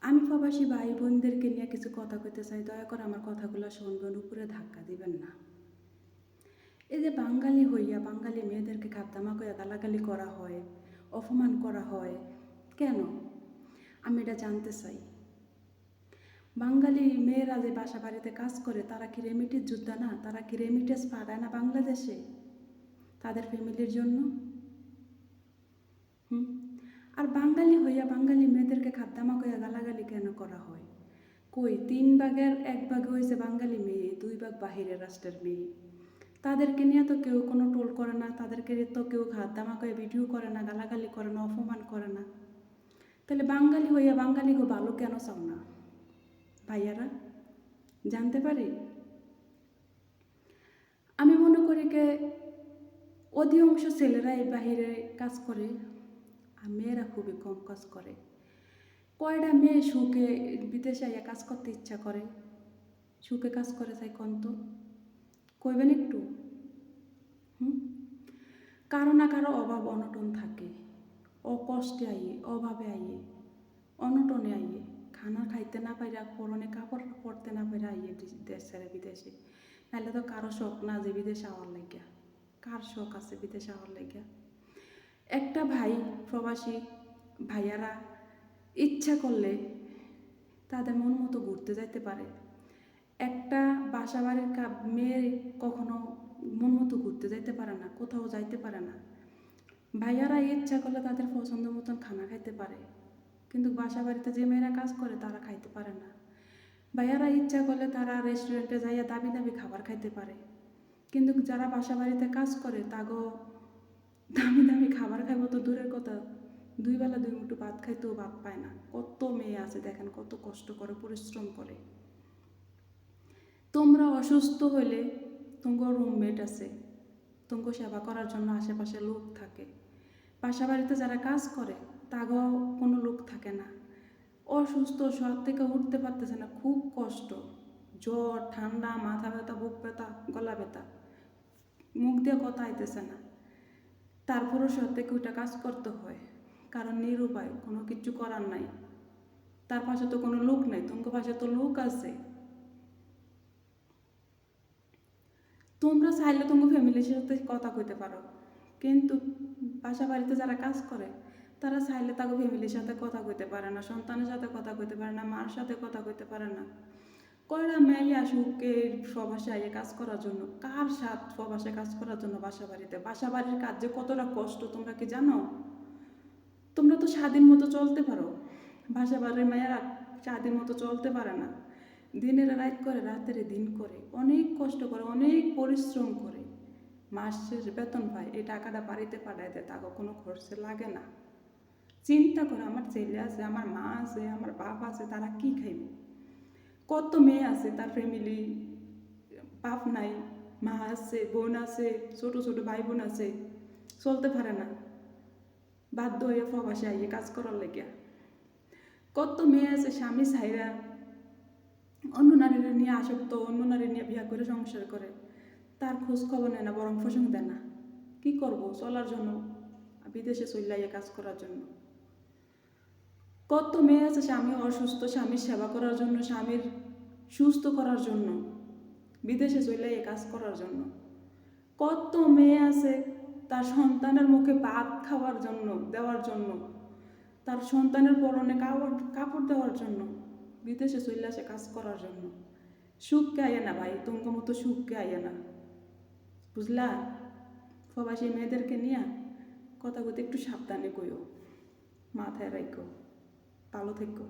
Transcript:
আমি প্রবাসী ভাই বোনদেরকে নিয়ে কিছু কথা কইতে চাই, দয়া করে আমার কথাগুলো শুনবেন, উপরে ধাক্কা দিবেন না। এই যে বাঙালি হইয়া বাঙালি মেয়েদেরকে খাপদামা করে গালাগালি করা হয়, অপমান করা হয় কেন? আমি এটা জানতে চাই। বাঙালি মেয়েরা যে বাসা বাড়িতে কাজ করে তারা কি রেমিটেন্স যোদ্ধা না? তারা কি রেমিটেন্স পাঠায় না বাংলাদেশে তাদের ফ্যামিলির জন্য? আর বাঙালি হইয়া বাঙালি মেয়েদেরকে খাদ্দামা কইয়া গালাগালি কেন করা হয়? কই 3 ভাগের 1 ভাগ হয়েছে বাঙালি মেয়ে, 2 ভাগ বাহিরের রাষ্ট্রের মেয়ে। তাদেরকে নিয়ে তো কেউ কোনো টোল করে না, তাদেরকে তো কেউ খাদ্দামা করে ভিডিও করে না, গালাগালি করে না, অপমান করে না। তাহলে বাঙালি হইয়া বাঙালিকে ভালো কেন চাও না ভাইয়ারা? জানতে পারি? আমি মনে করি কে অধিকাংশ ছেলেরাই বাহিরে কাজ করে আর মেয়েরা খুবই কম কাজ করে। কয়টা মেয়ে সুখে বিদেশে আইয়া কাজ করতে ইচ্ছা করে, সুখে কাজ করে চাই কন্ত কইবেন একটু? কারো না কারো অভাব অনটন থাকে, অকষ্টে আইয়ে, অভাবে আইয়ে, অনটনে আইয়ে, খানা খাইতে না পাইরা, পরনে কাপড় পরতে না পাইরা আইয়ে দেশ ছেড়ে বিদেশে। নাহলে তো কারো শখ না যে বিদেশে আওয়ার লাগিয়া। কার শখ আছে বিদেশে আওয়ার লাগিয়া? একটা ভাই প্রবাসী ভাইয়ারা ইচ্ছা করলে তাদের মন মতো ঘুরতে যাইতে পারে। একটা বাসা বাড়ির মেয়ে কখনো মন মতো ঘুরতে যাইতে পারে না, কোথাও যাইতে পারে না। ভাইয়ারা ইচ্ছা করলে তাদের পছন্দ মতন খানা খাইতে পারে, কিন্তু বাসা বাড়িতে যে মেয়েরা কাজ করে তারা খাইতে পারে না। ভাইয়ারা ইচ্ছা করলে তারা রেস্টুরেন্টে যাইয়া দাবি দাবি খাবার খাইতে পারে, কিন্তু যারা বাসা বাড়িতে কাজ করে তাগো দামি দামি খাবার খাইব তো দূরের কথা, 2 বেলা 2 মুঠো ভাত খাইতেও ভাত পায় না। কত মেয়ে আছে দেখেন, কত কষ্ট করে, পরিশ্রম করে। তোমরা অসুস্থ হইলে তোমার রুমমেট আছে, তোমাকে সেবা করার জন্য আশেপাশে লোক থাকে। বাসা বাড়িতে যারা কাজ করে তাগো কোনো লোক থাকে না। অসুস্থ, শহর থেকে উঠতে পারতেছে না, খুব কষ্ট, জ্বর, ঠান্ডা, মাথা ব্যথা, বুক ব্যথা, গলা ব্যথা, মুখ দিয়ে কথা আইতেছে না, তারপরও শহর থেকে ওইটা কাজ করতে হয়, কারণ নিরুপায়, কোনো কিছু করার নাই। তার পাশে তো কোনো লোক নাই, তোমার পাশে তো লোক আছে। তোমরা চাইলে তোমার ফ্যামিলির সাথে কথা কইতে পারো, কিন্তু বাসা বাড়িতে যারা কাজ করে তারা চাইলে তাকে ফ্যামিলির সাথে কথা কইতে পারে না, সন্তানের সাথে কথা কইতে পারে না, মার সাথে কথা কইতে পারে না। কয়টা মেয়ে আসুক প্রবাসে আইয়ে কাজ করার জন্য, কার সাথ প্রবাসে কাজ করার জন্য বাসা বাড়িতে? বাসা বাড়ির কাজ যে কতটা কষ্ট তোমরা কি জানো? তোমরা তো স্বাধীন মতো চলতে পারো, বাসা বাড়ির মেয়েরা স্বাধীন মতো চলতে পারে না। দিনের রাত করে, রাতের দিন করে, অনেক কষ্ট করে, অনেক পরিশ্রম করে মাস শেষ বেতন পায়, এই টাকাটা বাড়িতে পাঠায় দেয়, তাকে কোনো খরচে লাগে না। চিন্তা করে, আমার ছেলে আছে, আমার মা আছে, আমার বাপ আছে, তারা কি খাইবে? কত মেয়ে আছে তার ফ্যামিলি, বাপ নাই, মা আছে, বোন আছে, ছোট ছোট ভাই বোন আছে, চলতে পারে না, বাধ্য হয়ে প্রবাসে আইয়ে কাজ করার লেগে। কত মেয়ে আছে স্বামী ছাইরা অন্য নারীর নিয়ে আসক্ত, অন্য নারী নিয়ে বিয়া করে সংসার করে, তার খোঁজ খবর নেয় না, বরং প্রসঙ্গ দেয় না। কি করব? চলার জন্য বিদেশে চলে আইয়ে কাজ করার জন্য। কত মেয়ে আছে স্বামী অসুস্থ, স্বামীর সেবা করার জন্য, স্বামীর সুস্থ করার জন্য বিদেশে চলে আইয়ে কাজ করার জন্য। কত মেয়ে আছে তার সন্তানের মুখে ভাত খাওয়ার জন্য, দেওয়ার জন্য, তার সন্তানের পরনে কাপড় দেওয়ার জন্য বিদেশে চলে আসে কাজ করার জন্য। সুখকে আইয়ে না ভাই, তোমার মতো সুখকে আইয়ে না, বুঝলা? প্রবাসী মেয়েদেরকে নিয়ে কথা বলতে একটু সাবধানে কইও, মাথায় রাখো। ভালো থেকো।